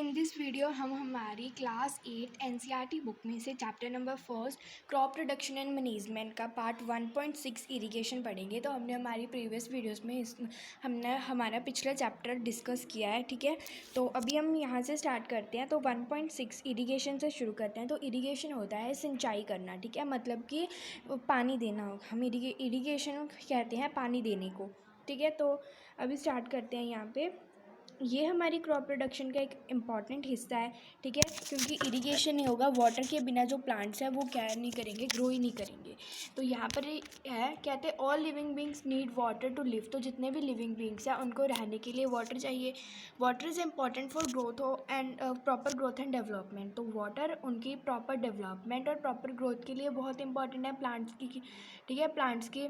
In this video हम हमारी class 8 NCERT book में से chapter number first crop production and management का पार्ट 1.6 इरिगेशन पढ़ेंगे। तो हमने हमारी प्रीवियस वीडियोस में हमने हमारा पिछला चैप्टर डिस्कस किया है, ठीक है। तो अभी हम यहाँ से स्टार्ट करते हैं। तो 1.6 इरिगेशन से शुरू करते हैं। तो इरिगेशन होता है सिंचाई करना, ठीक है, मतलब कि पानी देना। हम इरिगेशन कहते हैं पानी देने को, ठीक है। तो अभी स्टार्ट करते हैं। यहाँ पे ये हमारी क्रॉप प्रोडक्शन का एक इम्पॉर्टेंट हिस्सा है, ठीक है, क्योंकि इरिगेशन नहीं होगा, वाटर के बिना जो प्लांट्स हैं वो क्या नहीं करेंगे, ग्रो ही नहीं करेंगे। तो यहाँ पर है, कहते हैं all living beings need water to live. तो जितने भी लिविंग बींग्स हैं उनको रहने के लिए वाटर चाहिए। Water is important for growth and proper growth and development. तो वाटर उनकी प्रॉपर डेवलपमेंट और प्रॉपर ग्रोथ के लिए बहुत इंपॉर्टेंट है प्लांट्स की, ठीक है। प्लांट्स की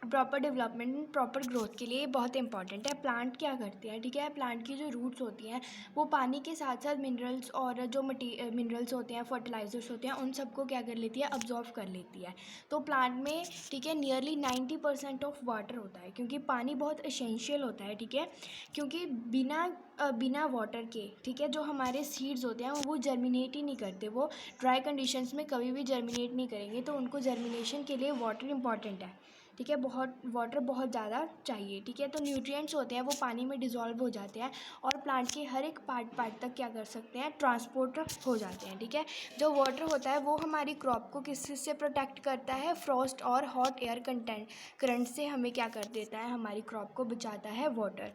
प्रॉपर डेवलपमेंट, प्रॉपर ग्रोथ के लिए बहुत इंपॉर्टेंट है। प्लांट क्या करते हैं, ठीक है, प्लांट की जो रूट्स होती हैं वो पानी के साथ साथ मिनरल्स और जो मिनरल्स होते हैं, फर्टिलाइजर्स होते हैं, उन सबको क्या कर लेती है, अब्जॉर्व कर लेती है। तो प्लांट में, ठीक है, नियरली 90% ऑफ वाटर होता है, क्योंकि पानी बहुत एसेंशियल होता है, ठीक है। क्योंकि बिना वाटर के, ठीक है, जो हमारे सीड्स होते हैं वो जर्मिनेट ही नहीं करते, वो ड्राई कंडीशंस में कभी भी जर्मिनेट नहीं करेंगे। तो उनको जर्मिनेशन के लिए वाटर इंपॉर्टेंट है, ठीक है, वाटर बहुत ज़्यादा चाहिए, ठीक है। तो न्यूट्रिएंट्स होते हैं वो पानी में डिज़ोल्व हो जाते हैं और प्लांट के हर एक पार्ट तक क्या कर सकते हैं, ट्रांसपोर्ट हो जाते हैं, ठीक है। जो वाटर होता है वो हमारी क्रॉप को किस चीज़ से प्रोटेक्ट करता है, फ्रॉस्ट और हॉट एयर करंट से हमें क्या कर देता है, हमारी क्रॉप को बचाता है वाटर,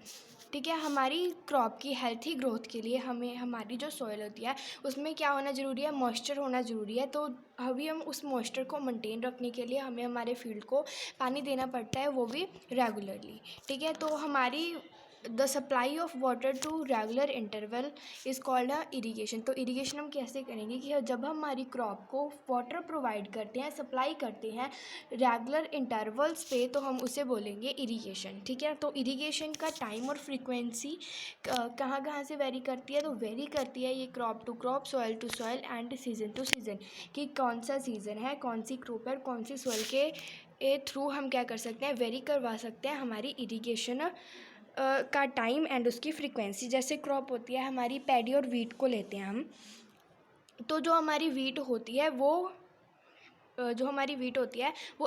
ठीक है। हमारी क्रॉप की हेल्थी ग्रोथ के लिए हमें हमारी जो सॉइल होती है उसमें क्या होना ज़रूरी है, मॉइस्चर होना ज़रूरी है। तो अभी हम उस मॉइस्चर को मेंटेन रखने के लिए हमें हमारे फील्ड को पानी देना पड़ता है, वो भी रेगुलरली, ठीक है। तो हमारी the supply of water to regular interval is called a irrigation. तो इरीगेशन हम कैसे करेंगे कि जब हम हमारी क्रॉप को वाटर प्रोवाइड करते हैं, सप्लाई करते हैं रेगुलर इंटरवल्स पे, तो हम उसे बोलेंगे इरीगेशन, ठीक है। तो इरीगेशन का टाइम और फ्रीक्वेंसी कहाँ कहाँ से वेरी करती है, तो वेरी करती है ये crop to crop, soil to soil and season to season, कि कौन सा सीज़न है, कौन सी क्रॉप है, कौन सी सॉइल के थ्रू हम क्या कर सकते हैं, वेरी करवा सकते हैं हमारी इरिगेशन का टाइम एंड उसकी फ्रीक्वेंसी। जैसे क्रॉप होती है हमारी पैडी और वीट को लेते हैं हम, तो जो हमारी वीट होती है वो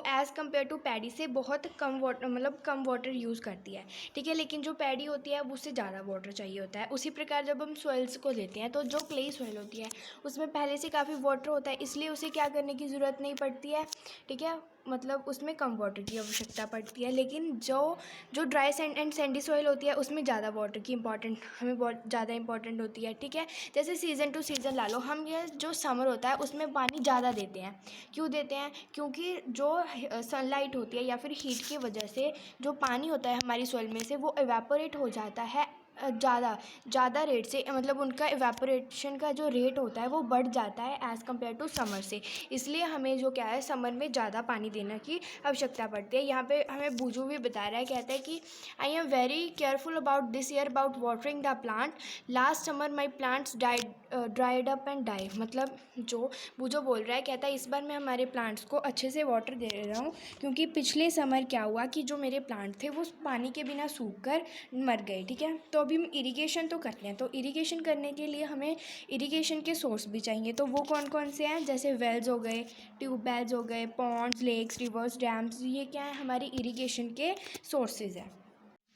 एज़ कम्पेयर टू पैडी से बहुत कम वाटर, मतलब कम वाटर यूज़ करती है, ठीक है। लेकिन जो पैडी होती है उससे ज़्यादा वाटर चाहिए होता है। उसी प्रकार जब हम सॉइल्स को लेते हैं, तो जो क्ले सॉइल होती है उसमें पहले से काफ़ी वाटर होता है, इसलिए उसे क्या करने की ज़रूरत नहीं पड़ती है, ठीक है, मतलब उसमें कम वाटर की आवश्यकता पड़ती है। लेकिन जो dry sand and Sandy soil होती है उसमें ज़्यादा वाटर की हमें बहुत ज़्यादा इंपॉर्टेंट होती है, ठीक है। जैसे सीज़न टू सीज़न ला लो, हम ये जो समर होता है उसमें पानी ज़्यादा देते हैं। क्यों देते हैं, क्योंकि जो सनलाइट होती है या फिर हीट की वजह से जो पानी होता है हमारी सॉइल में से वो एवेपोरेट हो जाता है ज़्यादा रेट से, मतलब उनका एवेपोरेशन का जो रेट होता है वो बढ़ जाता है एज़ कम्पेयर टू समर से। इसलिए हमें जो क्या है, समर में ज़्यादा पानी देने की आवश्यकता पड़ती है। यहाँ पे हमें बूजू भी बता रहा है, कहता है कि I am very careful about this year about watering the plant, last summer my plants dried up and die. मतलब जो बूजो बोल रहा है, कहता है इस बार मैं हमारे प्लांट्स को अच्छे से वाटर दे रहा हूँ, क्योंकि पिछले समर क्या हुआ कि जो मेरे प्लांट थे वो पानी के बिना सूख कर मर गए, ठीक है। तो अभी हम इरिगेशन तो करते हैं। तो इरिगेशन करने के लिए हमें इरिगेशन के सोर्स भी चाहिए। तो वो कौन कौन से हैं, जैसे वेल्स हो गए, ट्यूबवेल्स हो गए, पॉन्ड्स, लेक्स, रिवर्स, डैम्स, ये क्या है, हमारी इरिगेशन के सोर्सेज हैं।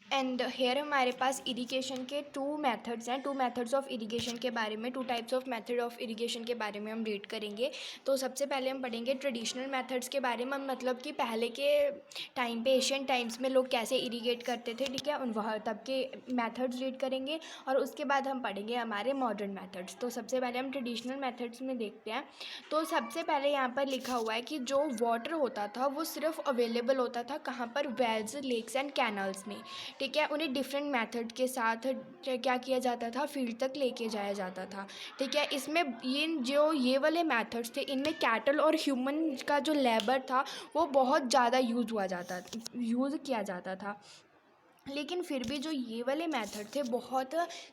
एंड हेयर हमारे पास इरिगेशन के टू मेथड्स हैं। टू मेथड्स ऑफ इरिगेशन के बारे में, two types of method of irrigation के बारे में हम रीड करेंगे। तो सबसे पहले हम पढ़ेंगे ट्रेडिशनल मेथड्स के बारे में, मतलब कि पहले के टाइम पे, एशियन टाइम्स में लोग कैसे इरिगेट करते थे, ठीक है, उन वह तब के मेथड्स रीड करेंगे। और उसके बाद हम पढ़ेंगे हमारे मॉडर्न मेथड्स। तो सबसे पहले हम ट्रेडिशनल मेथड्स में देखते हैं। तो सबसे पहले यहाँ पर लिखा हुआ है कि जो वाटर होता था वो सिर्फ अवेलेबल होता था कहाँ पर, वेल्स, लेक्स एंड कैनल्स में, ठीक है। उन्हें डिफरेंट मेथड के साथ क्या किया जाता था, फील्ड तक लेके जाया जाता था, ठीक है। इसमें ये वाले मेथड्स थे, इनमें कैटल और ह्यूमन का जो लेबर था वो बहुत ज़्यादा यूज़ किया जाता था। लेकिन फिर भी जो ये वाले मेथड थे बहुत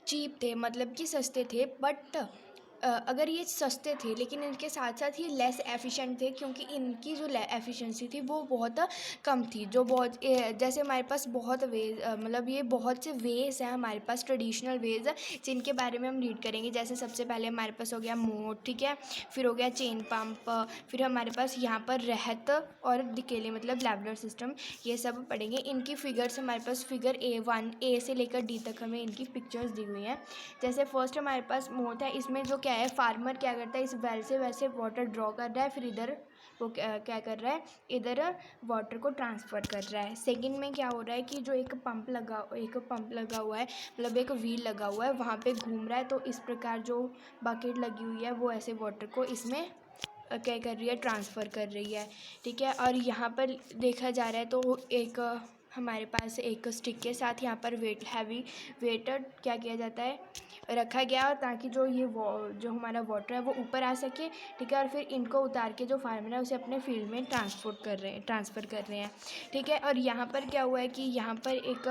चीप थे, मतलब कि सस्ते थे, बट अगर ये सस्ते थे लेकिन इनके साथ साथ ये लेस एफिशिएंट थे, क्योंकि इनकी जो एफिशिएंसी थी वो बहुत कम थी। जो बहुत जैसे हमारे पास बहुत वेज मतलब ये बहुत से वेज हैं हमारे पास, ट्रेडिशनल वेज जिनके बारे में हम रीड करेंगे। जैसे सबसे पहले हमारे पास हो गया मोट, ठीक है, फिर हो गया चेन पंप, फिर हमारे पास यहाँ पर रहत और दिकेले मतलब लेवलर सिस्टम, ये सब पढ़ेंगे। इनकी फिगर्स हमारे पास फिगर A1 से लेकर D तक हमें इनकी पिक्चर्स दी हुई हैं। जैसे फर्स्ट हमारे पास मोट है, इसमें जो क्या है, फार्मर क्या करता है, इस वेल से वैसे वाटर ड्रॉ कर रहा है, फिर इधर वो क्या कर रहा है, इधर वाटर को ट्रांसफ़र कर रहा है। सेकंड में क्या हो रहा है कि जो एक पंप लगा हुआ है, मतलब एक व्हील लगा हुआ है, वहाँ पे घूम रहा है। तो इस प्रकार जो बकेट लगी हुई है वो ऐसे वाटर को इसमें क्या कर रही है, ट्रांसफ़र कर रही है, ठीक है। और यहाँ पर देखा जा रहा है तो एक हमारे पास एक स्टिक के साथ यहाँ पर हैवी वेट क्या किया जाता है, रखा गया, और ताकि जो जो हमारा वाटर है वो ऊपर आ सके, ठीक है। और फिर इनको उतार के जो फार्मर है उसे अपने फील्ड में ट्रांसफ़र कर रहे हैं, ठीक है। और यहाँ पर क्या हुआ है कि यहाँ पर एक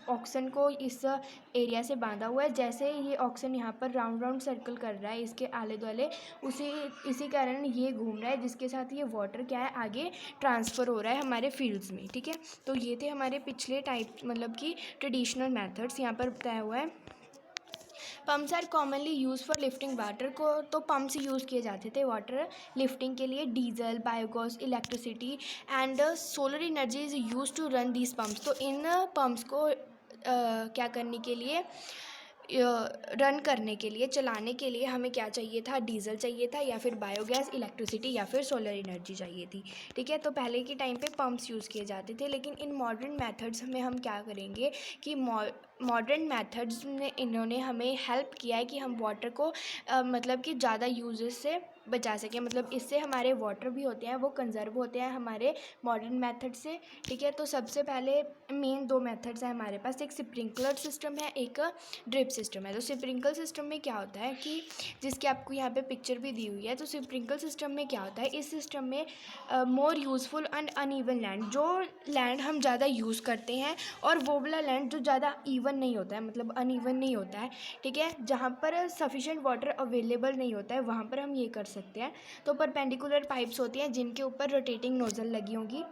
ऑक्सन को इस एरिया से बांधा हुआ है। जैसे ये ऑक्सन यहाँ पर राउंड राउंड सर्कल कर रहा है इसके आले दुआले, इसी कारण ये घूम रहा है, जिसके साथ ये वाटर क्या है, आगे ट्रांसफ़र हो रहा है हमारे फील्ड्स में, ठीक है। तो ये थे हमारे पिछले टाइप मतलब कि ट्रेडिशनल मेथड्स यहाँ पर बताया हुआ है। Pumps are commonly use for lifting water को, तो पम्प्स यूज़ किए जाते थे वाटर लिफ्टिंग के लिए। Diesel, biogas, electricity and solar energy is use to run these pumps. तो इन पम्प्स को क्या करने के लिए, रन करने के लिए, चलाने के लिए हमें क्या चाहिए था, डीजल चाहिए था, या फिर बायोगैस, इलेक्ट्रिसिटी, या फिर सोलर एनर्जी चाहिए थी, ठीक है। तो पहले के टाइम पे पंप्स यूज़ किए जाते थे, लेकिन इन मॉडर्न मेथड्स में हम क्या करेंगे कि मॉडर्न मेथड्स ने इन्होंने हमें हेल्प किया है कि हम वाटर को मतलब कि ज़्यादा यूजेस से बचा सकें, मतलब इससे हमारे वाटर भी होते हैं वो कंजर्व होते हैं हमारे मॉडर्न मेथड से, ठीक है। तो सबसे पहले मेन दो मेथड्स हैं हमारे पास, एक स्प्रिंकलर सिस्टम है, एक ड्रिप सिस्टम है। तो स्प्रिंकल सिस्टम में क्या होता है कि जिसकी आपको यहाँ पे पिक्चर भी दी हुई है, तो स्प्रिंकल सिस्टम में क्या होता है, इस सिस्टम में मोर यूज़फुल एंड अनइवन लैंड, जो लैंड हम ज़्यादा यूज़ करते हैं और वो वाला लैंड जो ज़्यादा इवन नहीं होता है, मतलब अनइवन नहीं होता है, ठीक है, जहाँ पर सफिशेंट वाटर अवेलेबल नहीं होता है, वहाँ पर हम ये कर सकते हैं। तो परपेंडिकुलर पाइप्स होती हैं जिनके ऊपर रोटेटिंग नोज़ल लगी होंगी,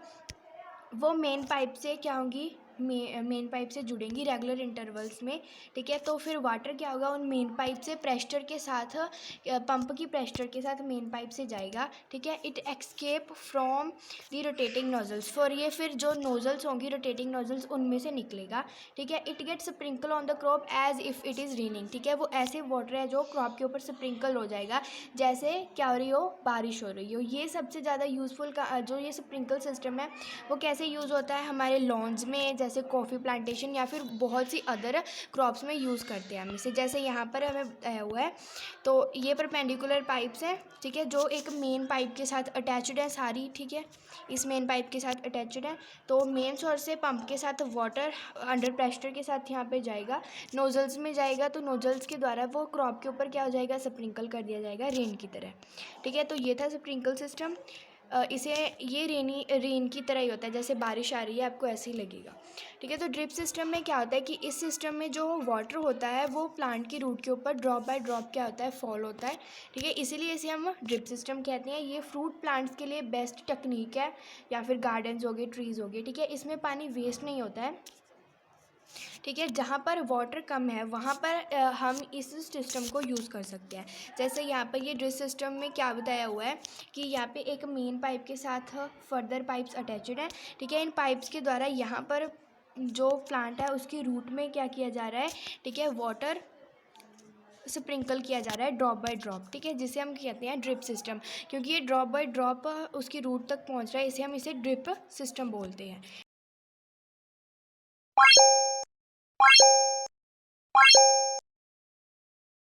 वो मेन पाइप से क्या होंगी, मेन पाइप से जुड़ेंगी रेगुलर इंटरवल्स में, ठीक है। तो फिर वाटर क्या होगा, उन मेन पाइप से प्रेशर के साथ, पंप की प्रेशर के साथ मेन पाइप से जाएगा, ठीक है। It escape from the rotating nozzles, for ये फिर जो नोजल्स होंगी रोटेटिंग नोजल्स उनमें से निकलेगा, ठीक है। It get sprinkle on the crop as if it is raining, ठीक है। वो ऐसे वाटर है जो क्रॉप के ऊपर स्प्रिंकल हो जाएगा जैसे क्या हो रही हो, बारिश हो रही हो। ये सबसे ज़्यादा यूज़फुल का जो ये स्प्रिंकल सिस्टम है वो कैसे यूज़ होता है, हमारे लॉन्स में, जैसे कॉफ़ी प्लांटेशन या फिर बहुत सी अदर क्रॉप्स में यूज़ करते हैं हम इसे। जैसे यहाँ पर हमें बताया हुआ है, तो ये परपेंडिकुलर पाइप्स हैं, ठीक है, जो एक मेन पाइप के साथ अटैच्ड है सारी, ठीक है, इस मेन पाइप के साथ अटैच्ड है। तो मेन सोर्स से पंप के साथ वाटर अंडर प्रेशर के साथ यहाँ पे जाएगा, नोजल्स में जाएगा, तो नोजल्स के द्वारा वो क्रॉप के ऊपर क्या हो जाएगा, स्प्रिंकल कर दिया जाएगा रेन की तरह, ठीक है। तो ये था स्प्रिंकल सिस्टम। इसे ये रेन की तरह ही होता है, जैसे बारिश आ रही है आपको ऐसे ही लगेगा, ठीक है। तो ड्रिप सिस्टम में क्या होता है कि इस सिस्टम में जो वाटर होता है वो प्लांट की रूट के ऊपर ड्रॉप बाय ड्रॉप क्या होता है, फॉल होता है, ठीक है, इसीलिए इसे हम ड्रिप सिस्टम कहते हैं। ये फ्रूट प्लांट्स के लिए बेस्ट टेक्निक है, या फिर गार्डन्स हो गए, ट्रीज़ हो गए, ठीक है। इसमें पानी वेस्ट नहीं होता है, ठीक है। जहाँ पर वाटर कम है वहाँ पर हम इस सिस्टम को यूज़ कर सकते हैं। जैसे यहाँ पर ये ड्रिप सिस्टम में क्या बताया हुआ है कि यहाँ पे एक मेन पाइप के साथ फर्दर पाइप्स अटैच्ड हैं, ठीक है। इन पाइप्स के द्वारा यहाँ पर जो प्लांट है उसकी रूट में क्या किया जा रहा है, ठीक है, वाटर स्प्रिंकल किया जा रहा है ड्रॉप बाय ड्रॉप, ठीक है, जिसे हम कहते हैं ड्रिप सिस्टम। क्योंकि ये ड्रॉप बाय ड्रॉप उसकी रूट तक पहुँच रहा है, इसे हम इसे ड्रिप सिस्टम बोलते हैं।